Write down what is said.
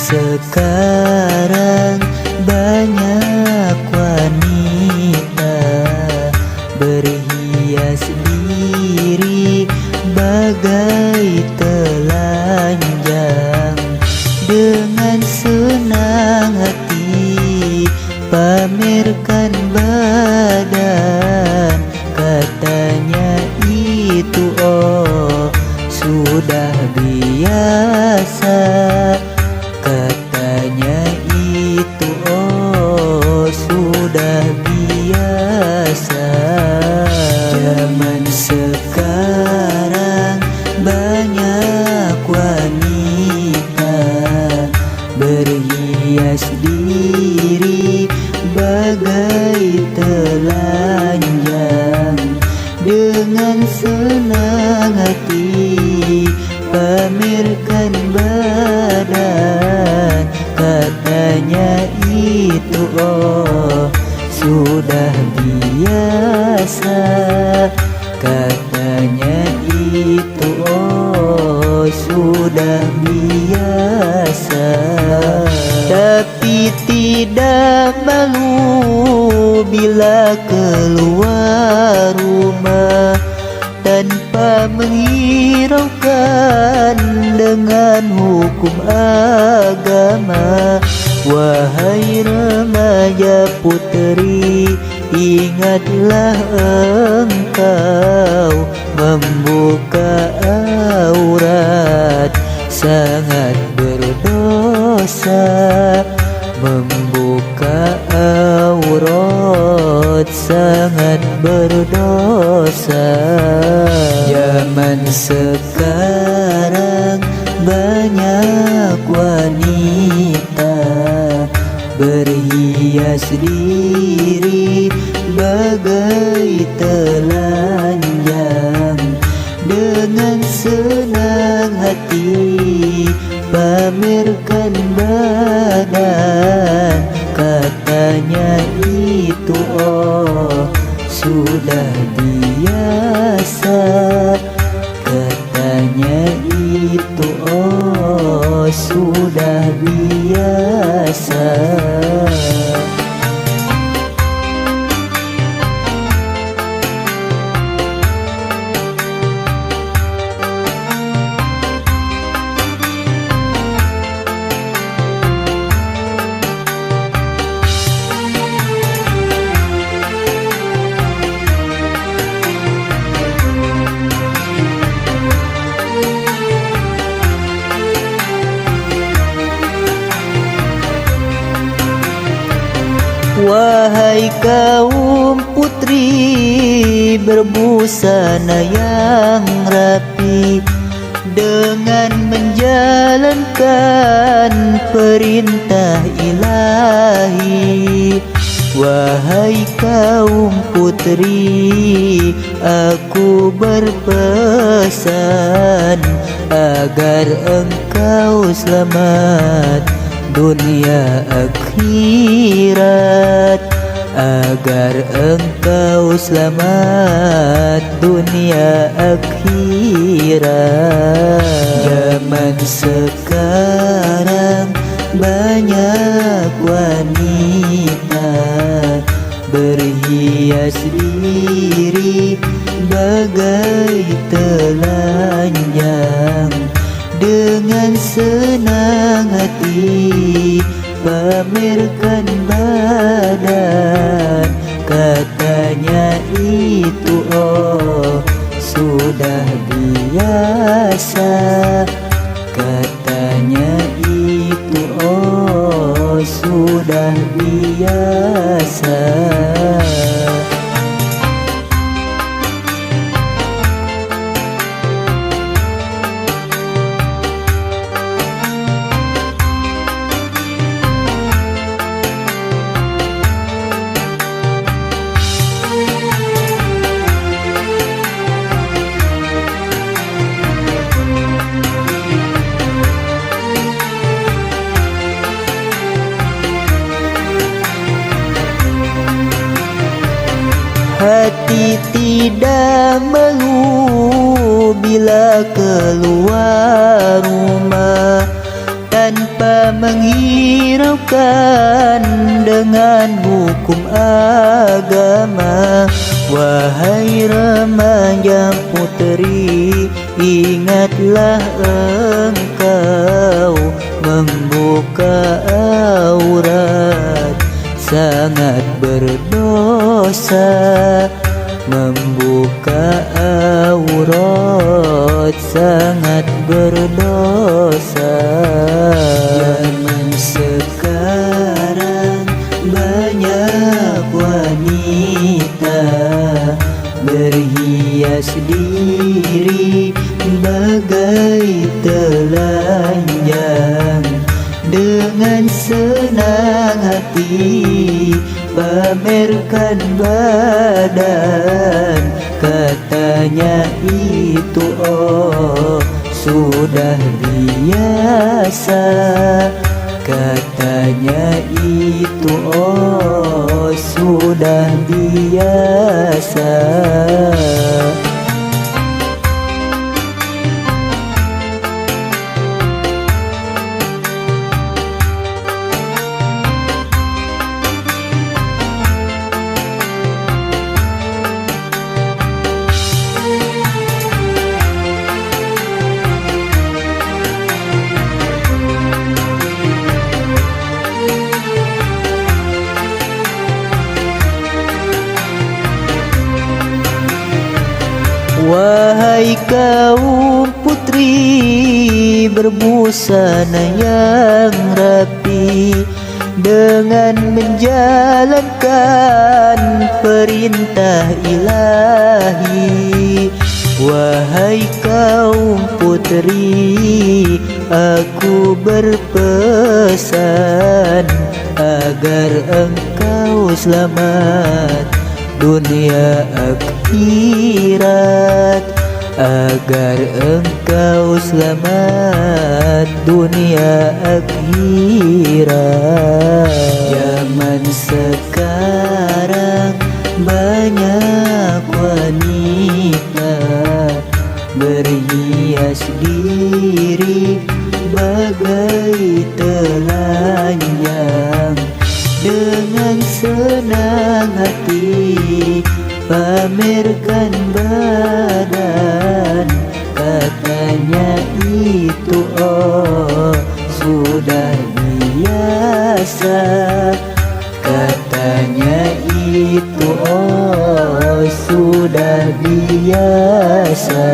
sekarang banyak wanita berhias diri bagai telanjang, dengan senang hati pamerkan badan. Katanya itu oh sudah biasa, katanya itu oh sudah biasa. Zaman sekarang banyak wanita berhias diri bagai telanjang, dengan senang hati pamerkan badan. Katanya itu oh sudah biasa, katanya itu oh sudah biasa. Tapi tidak malu bila keluar rumah tanpa menghiraukan dengan hukum agama. Wahai remaja puteri, ingatlah engkau membuka aurat sangat berdosa, membuka aurat sangat berdosa. Zaman sekarang banyak wanita berhias diri bagai telanjang, dengan senang hati pamerkan badan. Katanya itu oh sudah biasa, katanya itu oh sudah biasa. Wahai kaum putri berbusana yang rapi, dengan menjalankan perintah ilahi. Wahai kaum putri, aku berpesan agar engkau selamat dunia akhirat, agar engkau selamat dunia akhirat. Zaman sekarang banyak wanita berhias diri bagai telanjang, dengan senang hati pamerkan badan. Katanya itu oh sudah biasa, katanya itu oh sudah biasa. Hati tidak malu bila keluar rumah tanpa mengingat diberikan dengan hukum agama. Wahai remaja putri, ingatlah engkau membuka aurat sangat berdosa. Membuka aurat sangat berdosa. Zaman sekarang banyak wanita berhias diri bagai telanjang, dengan senang hati pamerkan badan. Katanya itu oh sudah biasa. Katanya itu oh sudah biasa. Wahai kaum putri berbusana yang rapi, dengan menjalankan perintah ilahi. Wahai kaum putri, aku berpesan agar engkau selamat dunia akhirat, agar engkau selamat dunia akhirat. Zaman sekarang banyak wanita berhias diri bagai telanjang, dengan senang hati pamerkan badan. Katanya itu oh sudah biasa. Katanya itu oh sudah biasa.